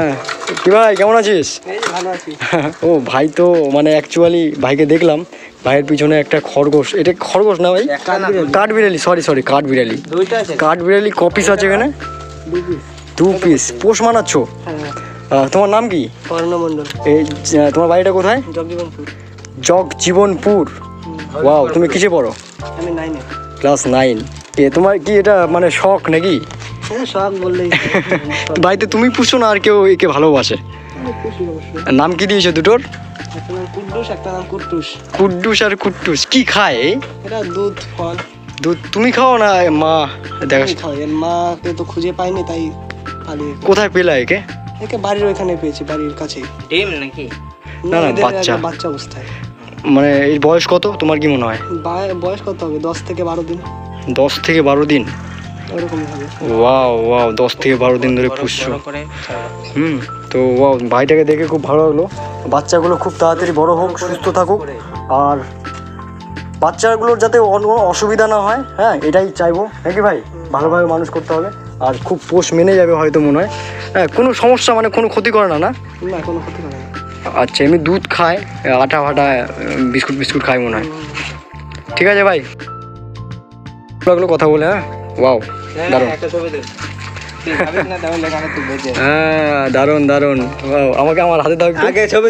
হ্যাঁ কি ভাই কেমন আছিস? ভালো আছি। ও ভাই তো মানে অ্যাকচুয়ালি ভাইকে দেখলাম, ভাইয়ের পিছনে একটা খরগোশ, এটা খরগোশ না ভাই? কাঠবিড়ালি, সরি কাঠবিড়ালি। কাঠবিড়ালি ক পিস আছে এখানে? 2 পিস। পোষ মানাচ্ছ? তোমার নাম কি? কর্ণমণ্ডল। এই তোমার বাড়িটা কোথায়? জগজীবনপুর। জগজীবনপুর। ওয়াও, তুমি কিসে পড়ো? আমি 9-এ। ক্লাস 9। তোমার কি এটা মানে শখ নাকি? শখ বললেই বাড়িতে তুমি পুষো না আর কেউ একে ভালোবাসে? খুশি অবশ্যই। নাম কি দিয়েছো দুটোর? একটা নাম কুদ্দুস, একটা নাম কুট্টুস। কুদ্দুস আর কুট্টুস কি খায়? এটা দুধ ফল। দুধ তুমি খাও না মা? দেখা এর মাকে তো খুঁজে পাইনি তাই পালিয়ে। কোথায় পেলা একে? একে বাড়ির ওইখানে পেয়েছি, বাড়ির কাছেই। ডিম নাকি? না না, এদের বাচ্চা। একটা বাচ্চা অবস্থায়। মানে এর বয়স কত তোমার কি মনে হয়? বয়স কত হবে? 10 থেকে 12 দিন 10 থেকে 12 দিন। ওরকমই হবে। ওয়াও ওয়াও, 10 থেকে 12 দিন ধরে পুষছো। তো ওয়াও, ভাইটাকে দেখে খুব ভালো লাগলো। বাচ্চাগুলো খুব তাড়াতাড়ি বড় হোক, সুস্থ থাকুক, আর বাচ্চাগুলোর যাতে কোনো অসুবিধা না হয়, হ্যাঁ এটাই চাইবো নাকি ভাই? ভালোভাবে মানুষ করতে হবে, আর খুব পোষ মেনে যাবে হয়তো মনে হয়। হ্যাঁ, কোনো সমস্যা মানে কোনো ক্ষতি করে না? না না, কোনো ক্ষতি করে না। আচ্ছা, এমনি দুধ খায়, আটা ফাটা, বিস্কুট খায় মনে হয়। ঠিক আছে ভাই, লাগলো কথা বলে। হ্যাঁ ওয়াও, দারুণ। না তাহলে কাকে তুলবে যে? হ্যাঁ দারুণ দারুণ। ওয়াও, আমাকে আমার হাতে দাও একটু। আগে ছবি